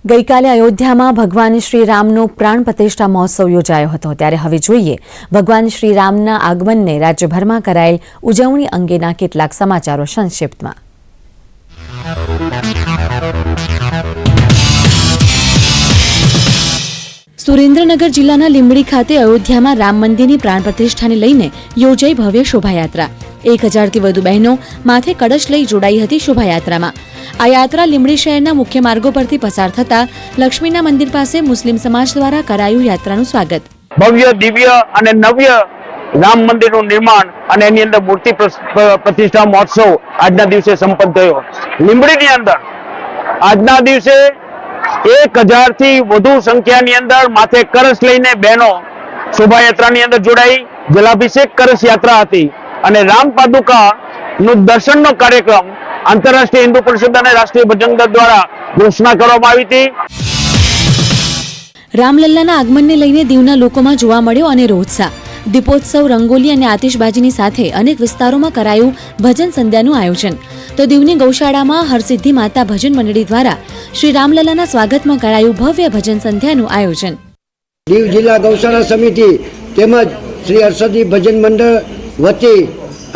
ગઈકાલે અયોધ્યામાં ભગવાન શ્રી રામનો પ્રાણ પ્રતિષ્ઠા મહોત્સવ યોજાયો હતો। ત્યારે હવે જોઈએ ભગવાન શ્રી રામના આગમનને રાજ્યભરમાં કરાયેલ ઉજવણી અંગેના કેટલાક સમાચારો સંક્ષિપ્તમાં। સુરેન્દ્રનગર જિલ્લાના લીંબડી ખાતે અયોધ્યામાં રામ મંદિરની પ્રાણ પ્રતિષ્ઠાને લઈને યોજાઈ ભવ્ય શોભાયાત્રા। 1000થી વધુ બહેનો માથે કળશ લઈ જોડાઈ હતી શોભાયાત્રામાં। આ યાત્રા લીંબડી શહેરના મુખ્ય માર્ગો પરથી પસાર થતા લક્ષ્મીના મંદિર પાસે મુસ્લિમ સમાજ દ્વારા કરાયું યાત્રાનું સ્વાગત। ભવ્ય દિવ્ય અને નવ્ય રામ મંદિરનું નિર્માણ અને એની અંદર મૂર્તિ પ્રતિષ્ઠા મહોત્સવ આજના દિવસે સંપન્ન થયો। લીંબડીની અંદર આજના દિવસે 1000થી વધુ સંખ્યાની અંદર માથે કળશ લઈને બહેનો શોભાયાત્રાની અંદર જોડાઈ। જલાભિષેક કળશ યાત્રા હતી અને રામ પાદુકાનું દર્શનનો કાર્યક્રમ આંતરરાષ્ટ્રીય હિન્દુ પરિષદ અને રાષ્ટ્રીય ભજન દળ દ્વારા ઘોષણા કરવામાં આવી હતી। રામલલ્લાના આગમનને લઈને દીવના લોકોમાં જોવા મળ્યો અનેરો ઉત્સાહ। દીપોત્સવ, રંગોલી અને આતિશબાજીની સાથે અનેક વિસ્તારોમાં કરાયું ભજન સંધ્યાનું આયોજન। તો દીવની ગૌશાળામાં હરસિદ્ધિ માતા ભજન મંડળી દ્વારા શ્રી રામલલ્લાના સ્વાગતમાં કરાયું ભવ્ય ભજન સંધ્યાનું આયોજન। દીવ જિલ્લા ગૌશાળા સમિતિ તેમજ શ્રી હરસિદ્ધિ ભજન મંડળ વતી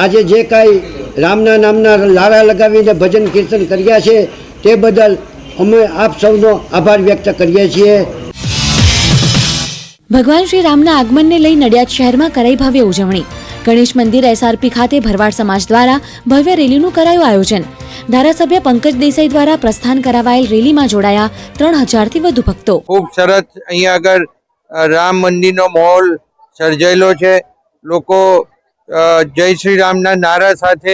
આજે જે કાંઈ રામના નામના લારા લગાવીને ભજન કીર્તન કર્યા છે તે બદલ અમે આપ સૌનો આભાર વ્યક્ત કરીએ છીએ। ભગવાન શ્રી રામના આગમનને લઈ નડિયાદ શહેરમાં કરાઈ ભવ્ય ઉજવણી। ગણેશ મંદિર SRP ખાતે ભરવાડ સમાજ દ્વારા ભવ્ય રેલીનું કરાયું આયોજન। ધારાસભ્ય પંકજ દેસાઈ દ્વારા પ્રસ્થાન કરાવાયેલ રેલીમાં જોડાયા 3000થી વધુ ભક્તો। ખૂબ સરસ અહીંયા આગળ રામ મંદિરનો માહોલ સર્જાયેલો છે। લોકો જય શ્રી રામના નારા સાથે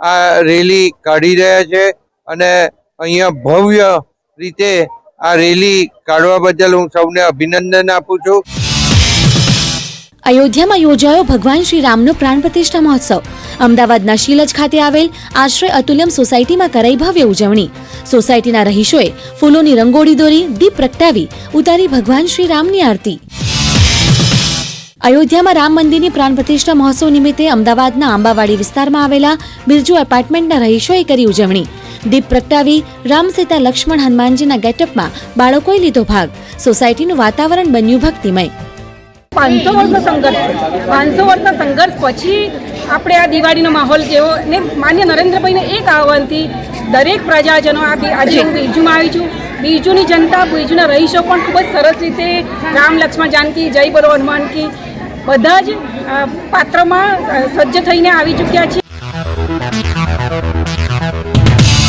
આ રેલી કાઢી રહ્યા છે અને અહીંયા ભવ્ય રીતે આ રેલી કાઢવા બદલ હું સૌને અભિનંદન આપું છું। અયોધ્યામાં યોજાયો ભગવાન શ્રી રામનો પ્રાણ પ્રતિષ્ઠા મહોત્સવ। અમદાવાદના શીલજ ખાતે આવેલ આશ્રય અતુલ્યમ સોસાયટીમાં કરાઈ ભવ્ય ઉજવણી। સોસાયટીના રહીશોએ ફૂલોની રંગોળી દોરી, દીપ પ્રગટાવી ઉતારી ભગવાન શ્રી રામની આરતી। અયોધ્યામાં રામ મંદિરની પ્રાણ પ્રતિષ્ઠા મહોત્સવ નિમિત્તે અમદાવાદના આંબાવાડી વિસ્તારમાં આવેલા બિરજુ એપાર્ટમેન્ટના રહીશોએ કરી ઉજવણી। દીપ પ્રગટાવી રામ, સીતા, લક્ષ્મણ, હનુમાનજીના ગેટઅપમાં બાળકોએ લીધો ભાગ। સોસાયટીનું વાતાવરણ બન્યું ભક્તિમય। 500 વર્ષના સંઘર્ષ પછી આપણે આ દિવાળીનો માહોલ જેવો ને માન્ય નરેન્દ્રભાઈને એક આહવાનથી દરેક પ્રજાજનો આજે હું બિરજુમાં આવી છું। બિરજુની જનતા, બિરજુના રહીશો પણ ખૂબ જ સરસ રીતે રામ, લક્ષ્મણ, જાનકી, જય બોલો હનુમાન કી બધા જ પાત્રમાં સજ્જ થઈને આવી ચૂક્યા છે।